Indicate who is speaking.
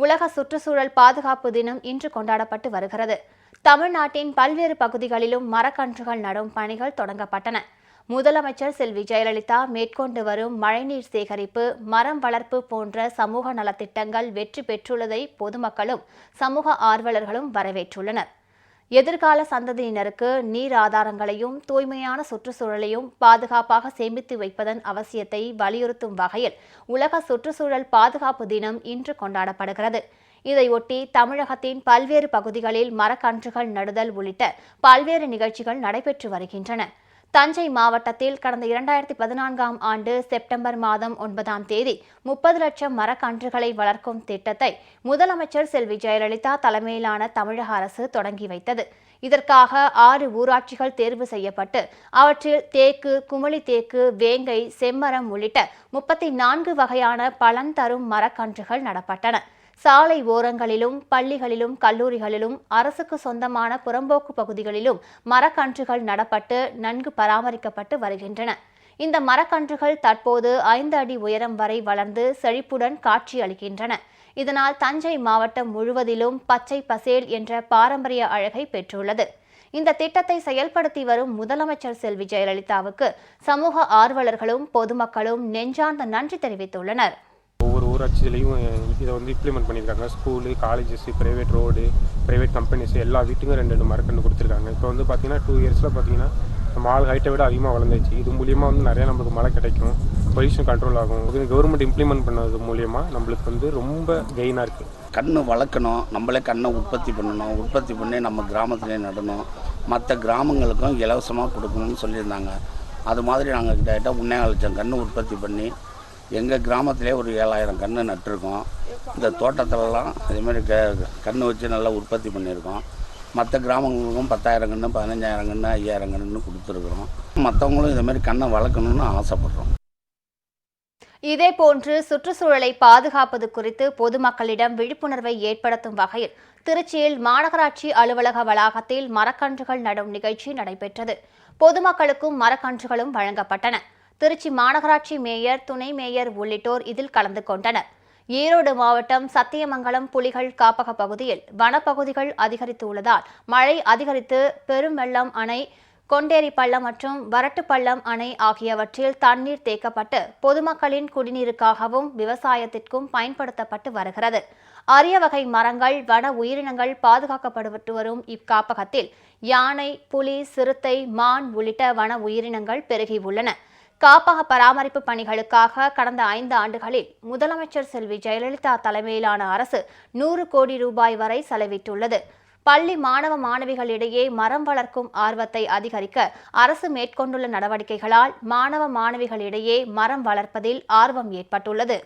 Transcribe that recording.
Speaker 1: உலக சுற்றுச்சூழல் பாதுகாப்பு தினம் இன்று கொண்டாடப்பட்டு வருகிறது. தமிழ்நாட்டின் பல்வேறு பகுதிகளிலும் மரக்கன்றுகள் நடும் பணிகள் தொடங்கப்பட்டன. முதலமைச்சர் செல்வி ஜெயலலிதா மேற்கொண்டு வரும் மழைநீர் சேகரிப்பு, மரம் வளர்ப்பு போன்ற சமூக நலத்திட்டங்கள் வெற்றி பெற்றுள்ளதை பொதுமக்களும் சமூக ஆர்வலர்களும் வரவேற்றுள்ளனர். எதிர்கால சந்ததியினருக்கு நீர் ஆதாரங்களையும் தூய்மையான சுற்றுச்சூழலையும் பாதுகாப்பாக சேமித்து வைப்பதன் அவசியத்தை வலியுறுத்தும் வகையில் உலக சுற்றுச்சூழல் பாதுகாப்பு தினம் இன்று கொண்டாடப்படுகிறது. இதையொட்டி தமிழகத்தின் பல்வேறு பகுதிகளில் மரக்கன்றுகள் நடுதல் உள்ளிட்ட பல்வேறு நிகழ்ச்சிகள் நடைபெற்று வருகின்றன. தஞ்சை மாவட்டத்தில் கடந்த 2014ஆம் ஆண்டு செப்டம்பர் மாதம் 9ஆம் தேதி 30 லட்சம் மரக்கன்றுகளை வளர்க்கும் திட்டத்தை முதலமைச்சர் செல்வி ஜெயலலிதா தலைமையிலான தமிழக அரசு தொடங்கி வைத்தது. இதற்காக 6 ஊராட்சிகள் தேர்வு செய்யப்பட்டு அவற்றில் தேக்கு, குமிழி தேக்கு, வேங்கை, செம்மரம் உள்ளிட்ட 34 வகையான பலன் தரும் மரக்கன்றுகள் நடப்பட்டன. சாலை ஓரங்களிலும், பள்ளிகளிலும், கல்லூரிகளிலும், அரசுக்கு சொந்தமான புறம்போக்கு பகுதிகளிலும் மரக்கன்றுகள் நடப்பட்டு நன்கு பராமரிக்கப்பட்டு வருகின்றன. இந்த மரக்கன்றுகள் தற்போது 5 அடி உயரம் வரை வளர்ந்து செழிப்புடன் காட்சியளிக்கின்றன. இதனால் தஞ்சை மாவட்டம் முழுவதிலும் பச்சை பசேல் என்ற பாரம்பரிய அழகை பெற்றுள்ளது. இந்த திட்டத்தை செயல்படுத்தி வரும் முதலமைச்சர் செல்வி ஜெயலலிதாவுக்கு சமூக ஆர்வலர்களும் பொதுமக்களும் நெஞ்சார்ந்த நன்றி தெரிவித்துள்ளனர்.
Speaker 2: ஒவ்வொரு ஊராட்சியிலையும் இதை இம்ப்ளிமெண்ட் பண்ணியிருக்காங்க. School, colleges, private road, private companies எல்லா வீட்டுக்கும் 2 மரக்கன்று கொடுத்துருக்காங்க. இப்போ பார்த்தீங்கன்னா 2 இயர்ஸில் பார்த்தீங்கன்னா மால் ஹைட்டை விட அதிகமாக வளர்ந்துச்சு. இது மூலியமாக நிறையா நம்மளுக்கு மழை கிடைக்கும், பொல்யூஷன் கண்ட்ரோல் ஆகும். இது கவர்மெண்ட் இம்ப்ளிமெண்ட் பண்ணது மூலியமாக நம்மளுக்கு ரொம்ப கெயினாக இருக்குது.
Speaker 3: கன்று வளர்க்கணும், நம்மளே கண்ணை உற்பத்தி பண்ணணும், உற்பத்தி பண்ணி நம்ம கிராமத்திலே நடணும், மற்ற கிராமங்களுக்கும் இலவசமாக கொடுக்கணும்னு சொல்லியிருந்தாங்க. அது மாதிரி நாங்கள் கிட்ட 1.5 லட்சம் கன்று உற்பத்தி பண்ணி எங்கள் கிராமத்திலே ஒரு 7000 கன்று நட்டுருக்கோம். இந்த தோட்டத்திலலாம் இதேமாதிரி கன்று வச்சு நல்லா உற்பத்தி பண்ணியிருக்கோம். மற்ற கிராமங்களுக்கும் 10,000 கன்று, 15,000 கன்று, 5,000 கன்று கொடுத்துருக்குறோம். மற்றவங்களும் இதேமாதிரி கண்ணை வளர்க்கணும்னு ஆசைப்படுறோம்.
Speaker 1: இதேபோன்று சுற்றுச்சூழலை பாதுகாப்பது குறித்து பொதுமக்களிடம் விழிப்புணர்வை ஏற்படுத்தும் வகையில் திருச்சியில் மாநகராட்சி அலுவலக வளாகத்தில் மரக்கன்றுகள் நடும் நிகழ்ச்சி நடைபெற்றது. பொதுமக்களுக்கும் மரக்கன்றுகளும் வழங்கப்பட்டன. திருச்சி மாநகராட்சி மேயர், துணை மேயர் உள்ளிட்டோர் இதில் கலந்து கொண்டனர். ஈரோடு மாவட்டம் சத்தியமங்கலம் புலிகள் காப்பக பகுதியில் வனப்பகுதிகள் அதிகரித்துள்ளதால் மழை அதிகரித்து பெருமெள்ளம் அணை, கொண்டேரி பள்ளம் மற்றும் வரட்டுப்பள்ளம் அணை ஆகியவற்றில் தண்ணீர் தேக்கப்பட்டு பொதுமக்களின் குடிநீருக்காகவும் விவசாயத்திற்கும் பயன்படுத்தப்பட்டு வருகிறது. அரிய வகை மரங்கள், வன உயிரினங்கள் பாதுகாக்கப்பட்டு வரும் இக்காப்பகத்தில் யானை, புலி, சிறுத்தை, மான் உள்ளிட்ட வன உயிரினங்கள் பெருகியுள்ளன. காப்பக பராமரிப்பு பணிகளுக்காக கடந்த 5 ஆண்டுகளில் முதலமைச்சர் செல்வி ஜெயலலிதா தலைமையிலான அரசு 100 கோடி ரூபாய் வரை செலவிட்டுள்ளது. பள்ளி மாணவ மாணவிகளிடையே மரம் வளர்க்கும் ஆர்வத்தை அதிகரிக்க அரசு மேற்கொண்டுள்ள நடவடிக்கைகளால் மாணவ மாணவிகளிடையே மரம் வளர்ப்பதில் ஆர்வம் ஏற்பட்டுள்ளது.